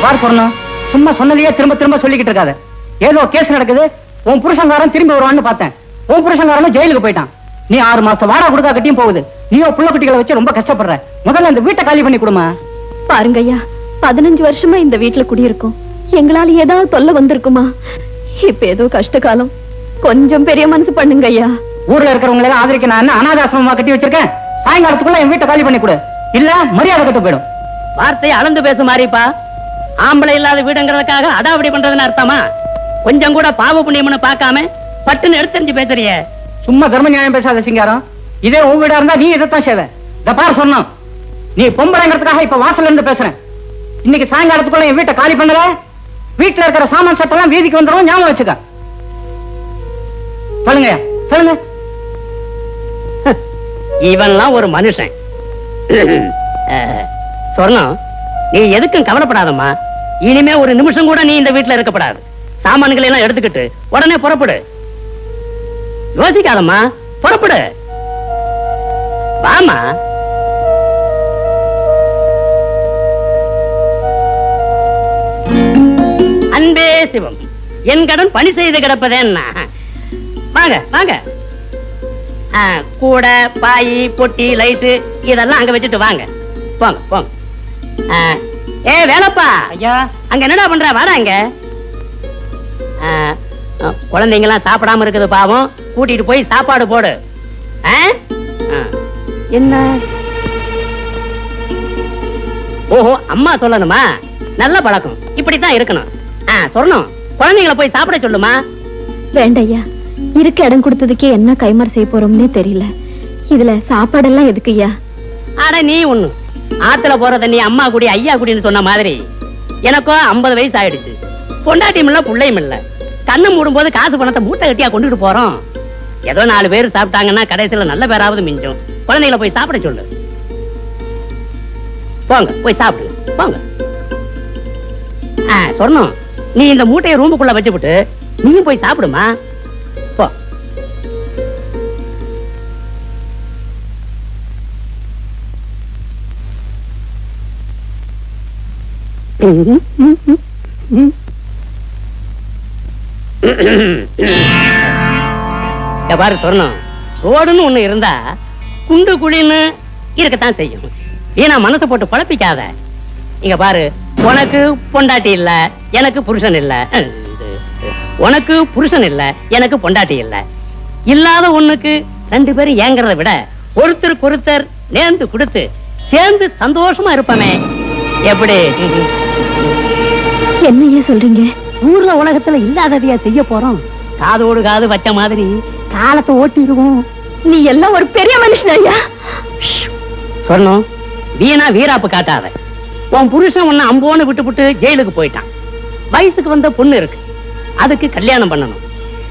பார்க்கணும். சும்மா சொன்னதையே திரும்ப திரும்ப சொல்லிக்கிட்டு இருக்காத. ஏதோ கேஸ் நடக்குது, உன் புருஷங்காரன் திரும்பி வருவான்னு பார்த்தேன். உன் புருஷங்காரனும் ஜெயிலுக்கு போயிட்டான். நீ 6 மாசம் வாடகை கொடுக்கா கட்டியும் போகுது. நீயோ புள்ள குட்டிகளை வச்சு ரொம்ப கஷ்டப்படுற. முதல்ல இந்த வீட்டை காலி பண்ணி கொடுமா. பாருங்க ஐயா, 15 வருஷமா இந்த வீட்டுல குடியிருக்கோம். எங்களால ஏதாவது தொல்லை வந்திருக்குமா? இப்ப ஏதோ கஷ்ட காலம். கொஞ்சம் பெரிய மனசு பண்ணுங்க ஐயா. ஊர்ல இருக்கிறவங்க எல்லாம் ஆதரிக்க நான் என்ன அனாதாசிரமமா கட்டி வச்சிருக்கேன்? சாயங்காலத்துக்குள்ள என் வீட்டை காலி பண்ணி கொடு, இல்ல மரியாதை கட்டு போயிடும். வார்த்தையை அளந்து பேச மாறிப்பா. ஆம்பளை இல்லாத வீடுங்கிறதுக்காக அடாவடி பண்றதுன்னு அர்த்தமா? கொஞ்சம் கூட பாவ புண்ணியம்னு பார்க்காம பட்டுன்னு எடுத்தறிஞ்சு பேசுறிய. சும்மா தர்ம நியாயம் பேசாத சிங்காரம். இதே உன் வீடா இருந்தா நீ இதைத்தான் செய்வ. இந்த பார் சொன்னோம், நீ பொம்பளைங்கிறதுக்காக இப்ப வாசல்ல இருந்து பேசுறேன். இன்னைக்கு சாயங்காலத்துக்குள்ள என் வீட்டை காலி பண்ணல, வீட்டுல இருக்கிற சாமான் சட்டெல்லாம் வீதிக்கு வந்துடும். ஞாபகம் வச்சுக்க. சொல்லுங்க சொல்லுங்க. இவன்லாம் ஒரு மனுஷன். சொர்ணம், நீ எதுக்கும் கவலைப்படாதம்மா. இனிமே ஒரு நிமிஷம் கூட நீ இந்த வீட்டுல இருக்கப்படாது. சாமான்களை எல்லாம் எடுத்துக்கிட்டு உடனே புறப்படு. யோசிக்காதம்மா, புறப்படு. வாமா. அன்பே சிவம், என் கடன் பணி செய்து கிடப்பதேன்னா. வாங்க வாங்க. கூட பாய் பொட்டி லைட்டு இதெல்லாம் அங்க வச்சுட்டு வாங்க. போங்க போங்க. ஏ வேலப்பா, ஐயா அங்க என்னடா பண்ற? வாடா அங்க. குழந்தைங்க எல்லாம் சாப்பிடாம இருக்குது பாவம், கூட்டிட்டு போய் சாப்பாடு போடு. என்ன? ஓஹோ, அம்மா சொல்லணுமா? நல்ல பழக்கம், இப்படித்தான் இருக்கணும். சொல்லணும், குழந்தைங்களை போய் சாப்பிட சொல்லுமா. வேண்டையா, இருக்க இடம் கொடுத்ததுக்கே என்ன கைமாறு செய்ய போறோம்னே தெரியல. இதுல சாப்பாடெல்லாம் எதுக்குய்யா? ஆட நீ ஒண்ணு, ஆத்துல போற தண்ணி அம்மா குடி ஐயா குடின்னு சொன்ன மாதிரி எனக்கோ 50 வயசு ஆயிடுச்சு. பொண்டாட்டியும் இல்ல புள்ளையும் இல்ல. கண்ணு மூடும் போது காசு பணத்தை மூட்டை கட்டியா கொண்டுட்டு போறோம். ஏதோ 4 பேர் சாப்பிட்டாங்கன்னா கடைசியில நல்ல பேராவது மிஞ்சும். குழந்தைகளை போய் சாப்பிட சொல்லு. போங்க போய் சாப்பிடுங்க போங்க. சொன்னோம், நீ இந்த மூட்டையை ரூமுக்குள்ள வச்சுவிட்டு நீயும் போய் சாப்பிடுமா. போ. பாரு சொன்னோம், ரோடுன்னு ஒண்ணு இருந்தா குண்டு குழின்னு இருக்கத்தான் செய்யும். ஏன்னா மனசை போட்டு குழப்பிக்காத. இங்க பாரு, உனக்கு பொண்டாட்டி இல்ல, எனக்கு புருஷன் இல்ல. உனக்கு புருஷன் இல்ல, எனக்கு பொண்டாட்டி இல்ல. இல்லாத ஒண்ணுக்கு 2 பேரும் ஏங்கறத விட ஒருத்தருக்கு ஒருத்தர் நேர்ந்து கொடுத்து சேர்ந்து சந்தோஷமா இருப்பமே. எப்படி? என்னையா சொல்றீங்க? ஊர்ல உலகத்துல இல்லாததையா செய்ய போறோம். காதோடு காது வச்ச மாதிரி காலத்தை ஓட்டிடுவோம். நீ எல்லாம் ஒரு பெரிய மனுஷன் ஐயா. சொன்னோம், வீணா வீராப்பு காட்டாத. உன் புருஷன் உன்னை அம்போன்னு விட்டு ஜெயிலுக்கு போயிட்டான். வயசுக்கு வந்த பொண்ணு இருக்கு, அதுக்கு கல்யாணம் பண்ணணும்,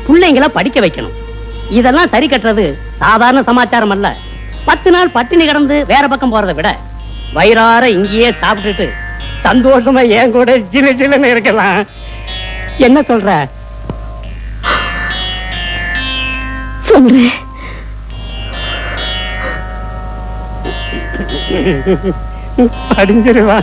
பிள்ளைங்களை படிக்க வைக்கணும். இதெல்லாம் சரி கட்டுறது சாதாரண சமாச்சாரம் அல்ல. 10 நாள் பட்டினி கிடந்து வேற பக்கம் போறதை விட வயிறார இங்கேயே சாப்பிட்டுட்டு சந்தோஷமா ஏன் கூட ஜிலு ஜிலுன்னு இருக்கலாம். என்ன சொல்ற? சொல்றேன். படிஞ்சிருவா.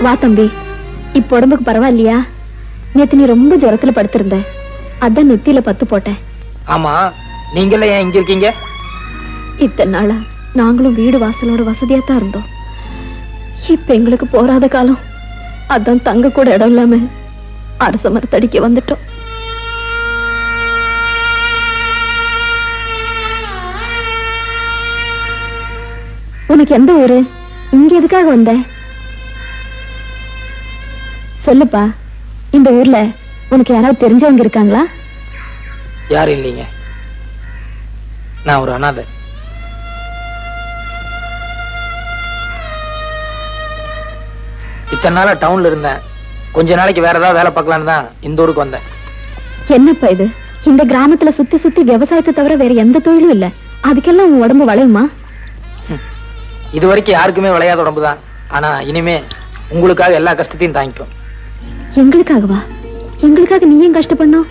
வா தம்பி. இப்ப உடம்புக்கு பரவாயில்லையா? நேத்து நீ ரொம்ப ஜுரத்துல படுத்திருந்த, அதான் நெத்தியில பத்து போட்டேன். ஆமா, நீங்களே ஏன் இங்க இருக்கீங்க? இத்தனை நாளா நாங்களும் வீடு வாசலோட வசதியா தான் இருந்தோம். இப்ப எங்களுக்கு போராத காலம், அதான் தங்க கூட இடம் இல்லாம அரச மரத்தடிக்க வந்துட்டோம். உனக்கு எந்த ஊரு? இங்க எதுக்காக வந்த? சொல்லுப்பா. இந்த ஊர்ல உனக்கு யாராவது தெரிஞ்சவங்க இருக்காங்களா? யாரும் இல்லைங்க. நான் ஒரு அனாதை. இத்தனை நாளா டவுன்ல இருந்தேன். கொஞ்ச நாளைக்கு வேற ஏதாவது வேலை பார்க்கலான்னு தான் இந்த ஊருக்கு வந்தேன். என்னப்பா இது? இந்த கிராமத்துல சுத்தி சுத்தி விவசாயத்தை தவிர வேற எந்த தொழிலும் இல்ல. அதுக்கெல்லாம் உன் உடம்பு வளையுமா? இது வரைக்கும் யாருக்குமே விளையாத உடம்பு தான். ஆனா இனிமே உங்களுக்காக எல்லா கஷ்டத்தையும் தாங்கிக்கும். எங்களுக்காகவா? எங்களுக்காக நீ ஏன் கஷ்டப்படணும்?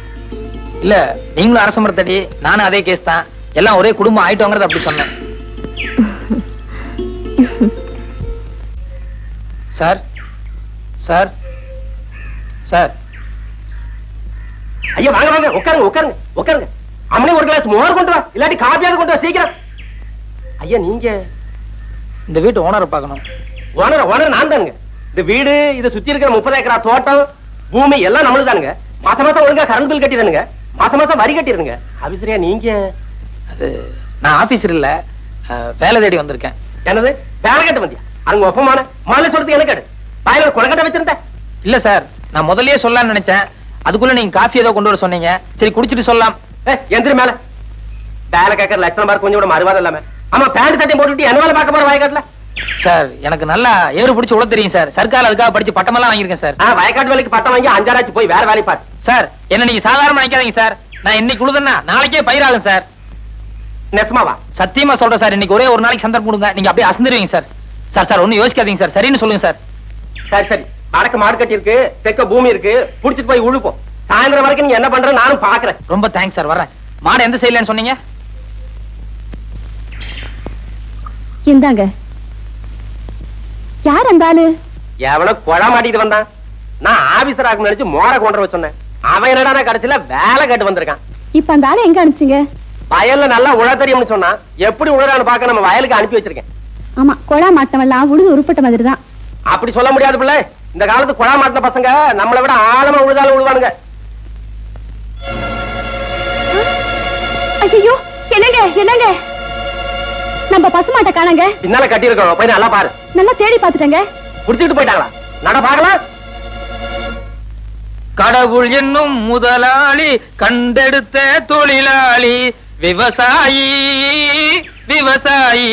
இல்ல, நீங்களும் அரச மரத்தடி, நானும் அதே கேஸ் தான். எல்லாம் ஒரே குடும்பம் ஆயிட்டோங்கிறது அப்படி சொன்னேன். Sir sir sir. ஐயா வாங்க வாங்க, உட்காருங்க உட்காருங்க உட்காருங்க. அம்மனே ஒரு கிளாஸ் மோர் கொண்டு வா, இல்லாட்டி காப்பியாவது கொண்டு வா சீக்கிரம். ஐயா நீங்க இந்த வீட்டு ஓனரை பார்க்கணும். ஓனர் நான் தானுங்க. இந்த வீடு, இதை சுத்தி இருக்கிற 30 ஏக்கரா தோட்டம், பூமி எல்லாம் நம்மளுக்கு தானுங்க. மாசம் மாசம் ஒழுங்கா கரண்ட் பில் கட்டிடுங்க, மாசம் மாசம் வரி கட்டிடுங்க. ஆபீசரியா நீங்க? அது நான் ஆபீசர் இல்ல, வேலை தேடி வந்திருக்கேன். என்னது வேலை கட்ட வந்தியா? அங்க ஒப்பமான மாலை சொல்றதுக்கு என்ன கேடு? வாயில ஒரு கொலக்கட்டை வச்சிருந்தேன். இல்ல சார், நான் முதல்லயே சொல்லலாம்னு நினைச்சேன். அதுக்குள்ள நீங்க காஃபி ஏதோ கொண்டு வர சொன்னீங்க. சரி குடிச்சிட்டு சொல்லலாம். எந்திரி மேல. வேலை கேட்கற லட்சணம் பாரு, கொஞ்சம் கூட மறுவாதம் இல்லாம. ஆமா, பேண்ட் சட்டையும் போட்டுட்டு என்ன வேலை பார்க்க போற வயக்காட்டுல? சார் எனக்கு நல்லா ஏறு பிடிச்சி உள்ள தெரியும் சார். சர்க்கார் அதுக்காக படிச்சு பட்டமெல்லாம் வாங்கியிருக்கேன் சார். வயக்காட்டு வேலைக்கு பட்டம் வாங்கி 5 ஆச்சு, போய் வேற வேலை பாரு. சார் என்ன நீங்க சாதாரணமா நினைக்காதீங்க சார். நான் இன்னைக்கு உழுதுன்னா நாளைக்கே பயிராகும் சார். நெசமாவா? சத்தியமா சொல்றேன் சார். இன்னைக்கு ஒரே ஒரு நாளைக்கு சந்தர்ப்பம் கொடுங்க, நீங்க அப்படியே அசந்துருவீங்க சார். சார் சார் ஒன்னும் யோசிக்காதீங்க சார். சரின்னு சொல்லுங்க சார். சரி சரி, வடக்கு மாடு கட்டி இருக்கு, தெற்க பூமி இருக்கு, புடிச்சிட்டு போய் உழுப்போம். சாயந்தரம் வரைக்கும் நீங்க என்ன பண்ற நானும் பாக்குறேன். ரொம்ப தேங்க்ஸ் சார். வரேன். மாடு எந்த சைடுலன்னு சொன்னீங்க? இந்தாங்க. யார் அந்த ஆளு? எவனோ கொழா மாட்டிட்டு வந்தான். நான் ஆபீசர் ஆகும் நினைச்சு மோர கொண்டு வர சொன்னேன். அவன் என்னடா கடைசியில வேலை கேட்டு வந்திருக்கான். இப்ப அந்த ஆளை எங்க அனுப்பிச்சீங்க? வயல்ல நல்லா உழ தெரியும்னு சொன்னா, எப்படி உழறான்னு பாக்க நம்ம வயலுக்கு அனுப்பி வச்சிருக்கேன். ஆமா, கொழா மாட்டமெல்லாம் உழுது உருப்பட்ட மாதிரி தான். அப்படி சொல்ல முடியாது பிள்ளை. இந்த காலத்து கொழா மாட்டின பசங்க நம்மளை விட ஆழமா உழுதாலும் உழுவானுங்க. ஐயோ, என்னங்க என்னங்க, நம்ம பசுமாட்டை காணங்க. பின்னால கட்டி இருக்கோம், போய் நல்லா பாரு. நல்லா தேடி பாத்துட்டேங்க. புடிச்சிட்டு போயிட்டாங்களா? நட பாக்கலாம். கடவுள் என்னும் முதலாளி, கண்டெடுத்த தொழிலாளி, விவசாயி விவசாயி.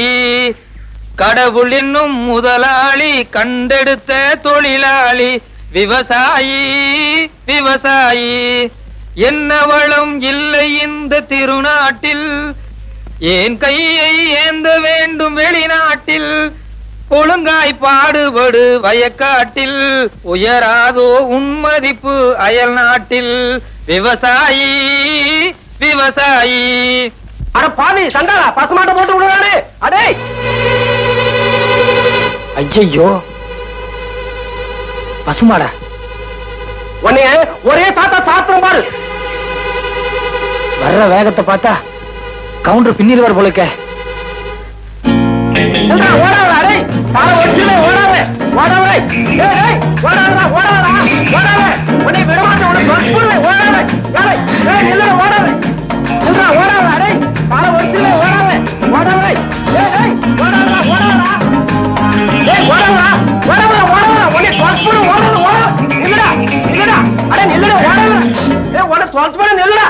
கடவுள் என்னும் முதலாளி, கண்டெடுத்த தொழிலாளி, விவசாயி விவசாயி. என்ன வளம் இல்லை இந்த திருநாட்டில், ஏன் கையை ஏந்த வேண்டும் வெளிநாட்டில். ஒழுங்காய் பாடுபடு வயக்காட்டில், உயராதோ உன்மதிப்பு அயல் நாட்டில். விவசாயி விவசாயி. அட பாவி சண்டாளா, பசுமாட்டை போட்டு விடுவாரு. அடே ஐயோ, பசுமாடா? உன்னைய ஒரே சாத்தா சாத்திரம் பாரு. வர்ற வேகத்தை பார்த்தா கவுண்டர் பின்னிருவார் போலுக்க. ஓடாத அடே, காலை ஒடிச்சுல ஓடாத ஓடாத. ஏய் ஓடாதடா ஓடாதடா ஓடாத. உன்னை விட மாட்டேன், உன்னை கொல்லுவேன். ஓடாத ஏய் ஏய் இல்ல ஓடாத. இல்ல ஓடாத அடே, காலை ஒடிச்சுல ஓடாத ஓடாத. ஏய் ஓடாதடா ஓடாதடா. ஏய் ஓடாதடா ஓடாத ஓடாத. உன்னை கொல்லுவேன். ஓடாத ஓடாத. இல்லடா இல்லடா அடே நில்லடா ஓடாத. ஏய் உன்னை கொல்லுவேன் நில்லடா.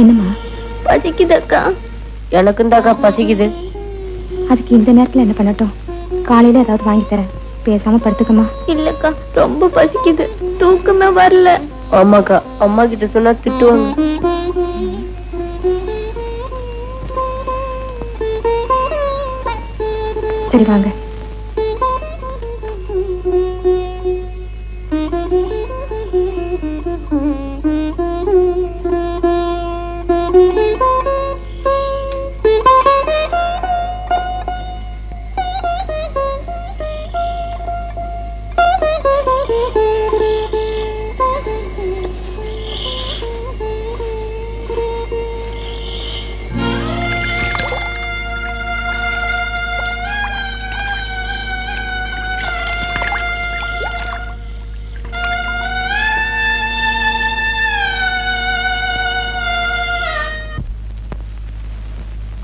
என்னம்மா? பசிக்குது அக்கா. எனக்கும் தாக்கா பசிக்குது. அதுக்கு இந்த நேரத்துல என்ன பண்ணட்டும்? காலையில ஏதாவது வாங்கி தரேன், பேசாம படுத்துக்கமா. இல்லக்கா, ரொம்ப பசிக்குது, தூக்கமே வரல. ஆமாக்கா, அம்மா கிட்ட சொன்னா திட்டுவாங்க. சரி வாங்க.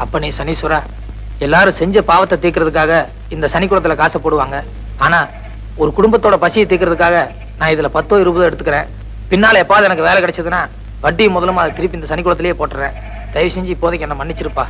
அப்பனே சனீஸ்வரா, எல்லாரும் செஞ்ச பாவத்தை தீர்க்கிறதுக்காக இந்த சனிக்குளத்துல காசை போடுவாங்க. ஆனா ஒரு குடும்பத்தோட பசியை தீர்க்கிறதுக்காக நான் இதுல 10 20 எடுத்துக்கிறேன். பின்னால எப்பாவது எனக்கு வேலை கிடைச்சதுன்னா வட்டி முதலுமா அதை திருப்பி இந்த சனிக்குளத்திலேயே போட்டுறேன். தயவு செஞ்சு இப்போதைக்கு என்ன மன்னிச்சிருப்பா.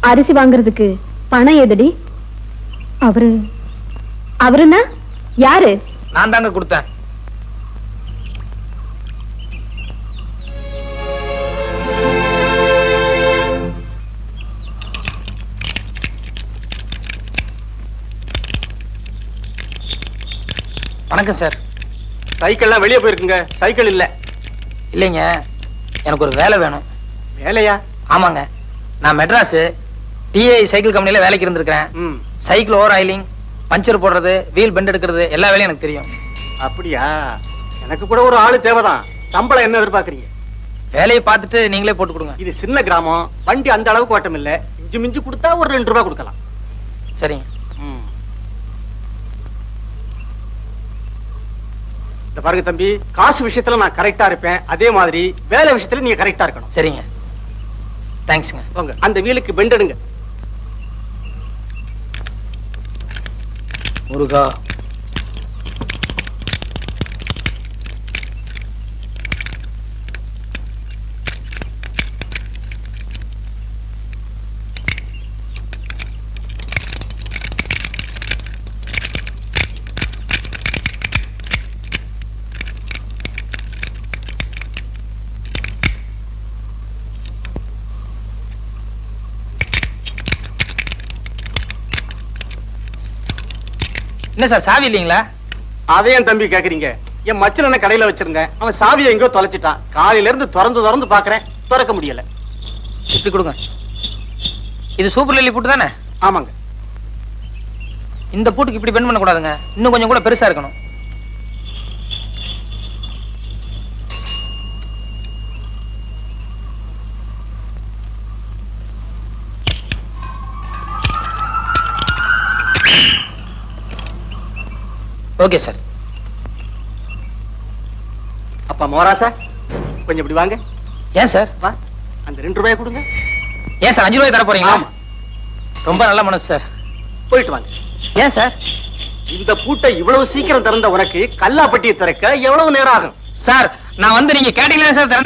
அரிசி வாங்குறதுக்கு பணம் எதுடி? அவருன்னா யாரு? நான் தாங்க கொடுத்தேன். வணக்கம் சார். சைக்கிள்லாம் வெளியே போயிருக்குங்க. சைக்கிள் இல்ல. இல்லைங்க, எனக்கு ஒரு வேலை வேணும். வேலையா? ஆமாங்க, நான் மெட்ராஸ் டிஐ சைக்கிள் கம்பெனில வேலைக்கு இருந்திருக்கேன். சைக்கிள் ஓவர் ஆயிலிங், பஞ்சர் போடுறது, வீல் பெண்ட் எடுக்கிறது எல்லா வேலையும் எனக்கு தெரியும். அப்படியா? எனக்கு கூட ஒரு ஆளு தேவைதான். சம்பளம் என்ன எதிர்பார்க்கறீங்க? வேலையை பார்த்துட்டு நீங்களே போட்டு கொடுங்க. இது சின்ன கிராமம், வண்டி அந்த அளவுக்கு ஓட்டம் இல்ல. இஞ்சி மிஞ்சி கொடுத்தா ஒரு 2 ரூபாய் கொடுக்கலாம். சரிங்க. இந்த பாருங்க தம்பி, காசு விஷயத்துல நான் கரெக்டா இருப்பேன். அதே மாதிரி வேலை விஷயத்துல நீங்க கரெக்டா இருக்கணும். சரிங்க, தேங்க்ஸ்ங்க. போங்க, அந்த வீலுக்கு பெண்ட் எடுங்க. முருகா, என்ன சார் சாவி இல்லீங்களா? அதையும் தம்பி கேக்குறீங்க? என் மச்சன் என்ன கடையில வச்சிருந்தேன், அவன் சாவியை எங்கோ தொலைச்சிட்டான். காலையில இருந்து திறந்து பாக்குறேன், திறக்க முடியல. இப்படி கொடுங்க. இது சூப்பர் லில்லி பூட்டு தானே? ஆமாங்க. இந்த பூட்டுக்கு இப்படி பெண்ட் பண்ண கூடாதுங்க, இன்னும் கொஞ்சம் கூட பெருசா இருக்கணும். Okay sir. அப்பா மோராசா, கொஞ்சம் இப்படி வாங்க. ஏன் சார்? வா, அந்த 2 ரூபாய் கொடுங்க. ஏன் சார் 5 ரூபாய் தர போறீங்களா? ரொம்ப நல்ல மனசு சார். போயிட்டு வாங்க. ஏன் சார்? இந்த பூட்டை இவ்வளவு சீக்கிரம் திறந்த உனக்கு கல்லாப்பட்டியை திறக்க எவ்வளவு நேரம் ஆகும்? சார், நான் வந்து நீங்க கேட்டீங்களா சார் திறந்த